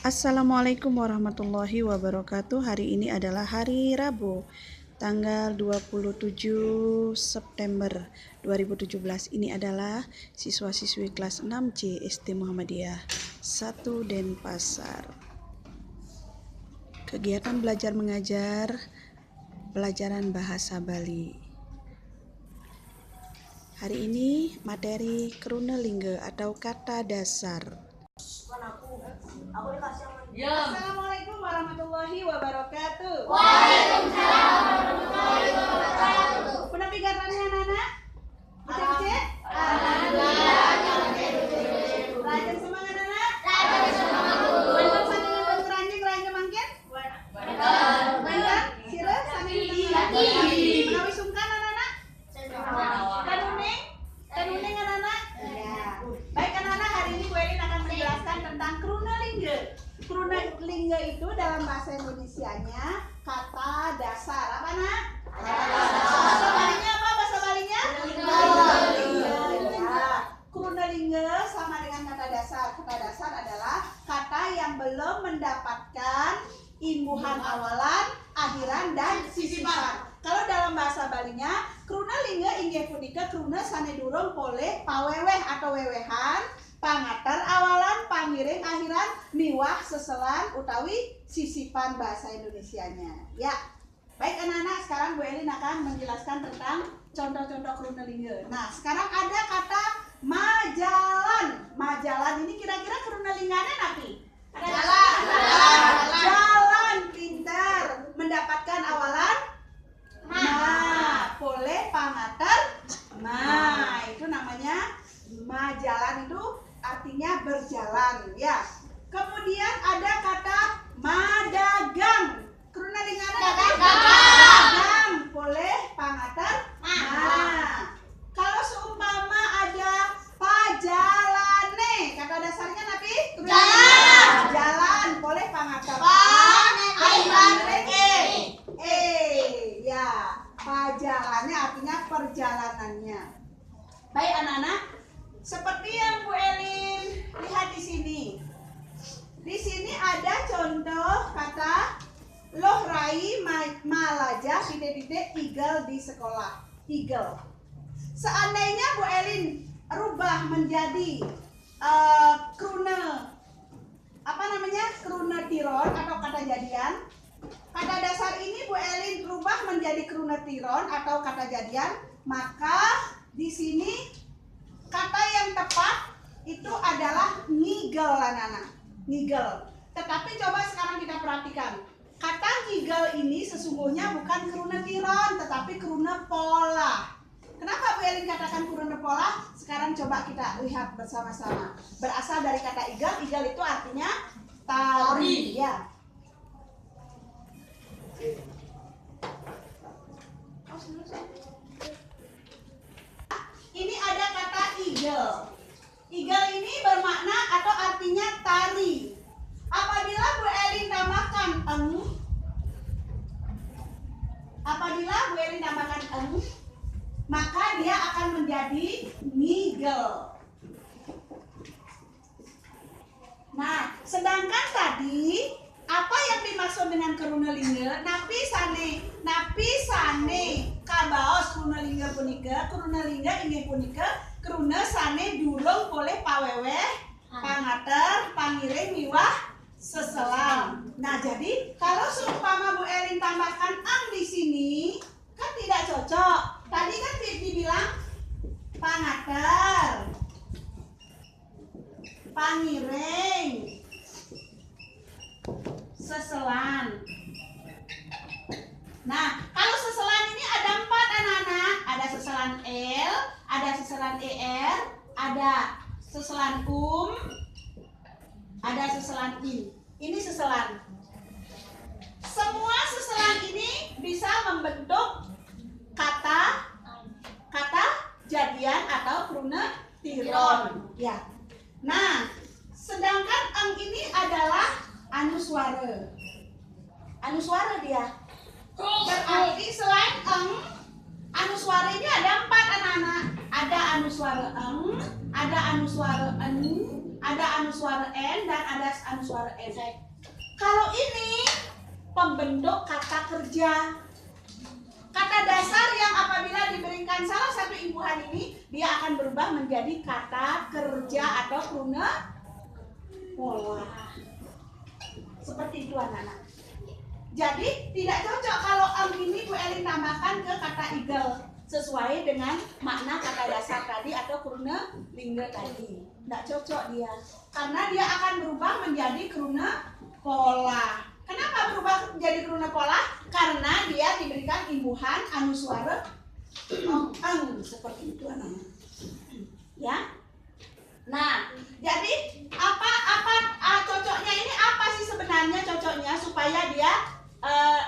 Assalamualaikum warahmatullahi wabarakatuh. Hari ini adalah hari Rabu, tanggal 27 September 2017. Ini adalah siswa-siswi kelas 6C SD Muhammadiyah 1 Denpasar. Kegiatan belajar mengajar pelajaran bahasa Bali. Hari ini materi Krunelingga atau kata dasar. Assalamualaikum warahmatullahi wabarakatuh. Waalaikumsalam warahmatullahi wabarakatuh. Punapi gatannya anak-anak? Bisa? Alhamdulillah. Rajin semangat anak? Rajin semangat guru. Bener sandingan bang keranjing mangkin? Bener? Sira sanding menawi sungkan anak-anak? Kanuning anak-anak? Ya. Baik anak-anak, hari ini Bu Elin akan menjelaskan tentang Krunelingga. Krunelingga itu dalam bahasa Indonesianya kata dasar. Apa nak? Bahasa Balinya apa? Bahasa Balinya? Ya. Krunelingga sama dengan kata dasar. Kata dasar adalah kata yang belum mendapatkan imbuhan awalan, akhiran, dan sisipan. Kalau dalam bahasa Balinya, Krunelingga inggih punika kruna sanedurung poleh paweweh atau wewehan, pangater awalan, pangiring akhiran, miwah seselan utawi sisipan bahasa Indonesianya. Ya. Baik anak-anak, sekarang Bu Elin akan menjelaskan tentang contoh-contoh Krunelingga. Nah, sekarang ada kata majalan. Majalan ini kira-kira Krunelingganya napi? Jalan pintar, mendapatkan awalan boleh pangater itu namanya majalan, itu artinya berjalan ya. Kemudian ada kata madagang. Krunelingana dagang boleh pangater Kalau seumpama ada pajalane, kata dasarnya napi? Jalan boleh pangater ya, pajalannya artinya perjalanannya. Baik anak-anak, seperti yang Bu Elin lihat di sini. Di sini ada contoh kata lohrai malaja titik-titik eagle di sekolah. Eagle. Seandainya Bu Elin rubah menjadi krunetiron atau kata jadian. Kata dasar ini Bu Elin rubah menjadi krunetiron atau kata jadian, maka di sini kata yang tepat itu adalah ngigel anak-anak. Ngigel. Tetapi coba sekarang kita perhatikan. Kata ngigel ini sesungguhnya bukan krunetiron tetapi krunepola. Kenapa Bu Elin katakan krunepola? Sekarang coba kita lihat bersama-sama. Berasal dari kata igel. Igel itu artinya tari ya. Ini ada kata eagle. Eagle ini bermakna atau artinya tari. Apabila Bu Elin tambahkan maka dia akan menjadi ngigel. Nah, sedangkan tadi apa yang dimaksud dengan Krunelingga? Napi sane kabaos Krunelingga punika. Krunelingga inggih punika kruna sane durung boleh paweweh, pangater, pangiring, miwah, seselam. Nah, jadi kalau seumpama Bu Elin tambahkan di sini kan tidak cocok. Tadi kan dibilang pangater, pangiring, seselan. Nah, kalau seselan ini ada 4 anak-anak. Ada seselan L, ada seselan ER, ada seselan ada seselan I. Ini seselan. Semua seselan ini bisa membentuk kata jadian atau krunetiron. Ya. Nah, sedangkan ini adalah anuswara. Anuswara dia. Berarti selain anuswara ini ada 4 anak-anak. Ada anuswara ada anuswara Ada anuswara N dan ada anuswara N. Kalau ini pembentuk kata kerja. Kata dasar yang apabila diberikan salah satu imbuhan ini, dia akan berubah menjadi kata kerja atau kruna pola. Seperti itu anak-anak. Jadi tidak cocok kalau ini Bu Elin tambahkan ke kata eagle sesuai dengan makna kata dasar tadi atau kruna lingga tadi. Tidak cocok dia, karena dia akan berubah menjadi kruna pola. Kenapa berubah menjadi kruna pola? Karena dia diberikan imbuhan anuswara seperti itu anak-anak. Ya. Nah, jadi apa cocoknya ini apa sih sebenarnya cocoknya supaya dia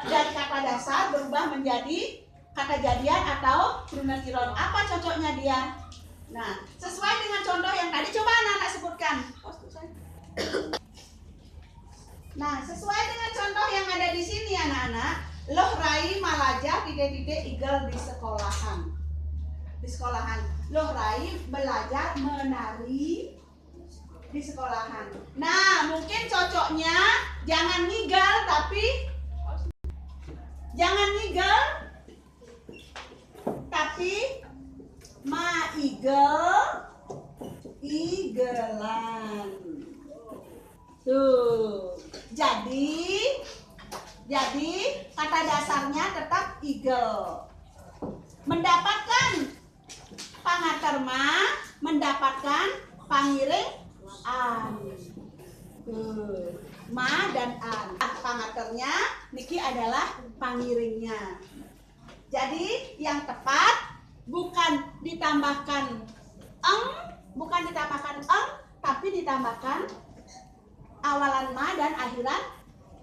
dari kata dasar berubah menjadi kata jadian atau krunatiron. Apa cocoknya dia? Nah, sesuai dengan contoh yang tadi, coba anak-anak sebutkan. Nah, sesuai dengan contoh yang ada di sini anak-anak, loh Rai Malaja eagle di sekolahan. Di sekolahan. Loh Rai belajar menari di sekolahan. Nah, mungkin cocoknya jangan ngigel tapi igelan. Tuh. Jadi kata dasarnya tetap eagle. Mendapatkan pangaterma, mendapatkan pangiring an. Ma dan an. Pangaternya niki adalah pangiringnya. Jadi yang tepat bukan ditambahkan tapi ditambahkan awalan ma dan akhiran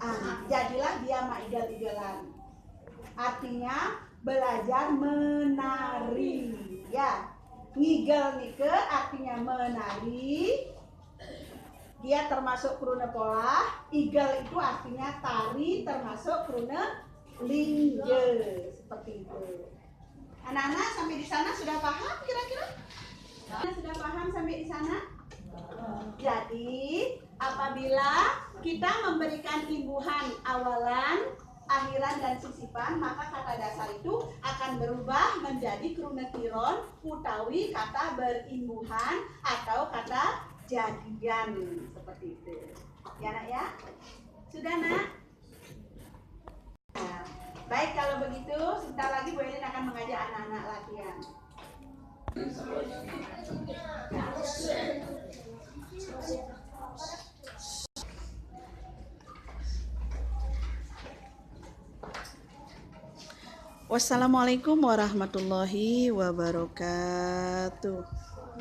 an. Jadilah dia maigel-igelan. Artinya belajar menari. Ya, ngigel nike artinya menari. Dia termasuk kruna pola. Igel itu artinya tari, termasuk kruna lingge. Seperti itu. Anak-anak sampai di sana sudah paham kira-kira? Sudah paham sampai di sana? Jadi apabila kita memberikan imbuhan awalan, akhiran dan sisipan, maka kata dasar itu akan berubah menjadi krunatiron utawi kata berimbuhan atau kata jadian. Seperti itu. Ya nak ya? Sudah nak? Nah, baik kalau begitu, sebentar lagi Bu Elin akan mengajak anak-anak latihan. Wassalamualaikum warahmatullahi wabarakatuh.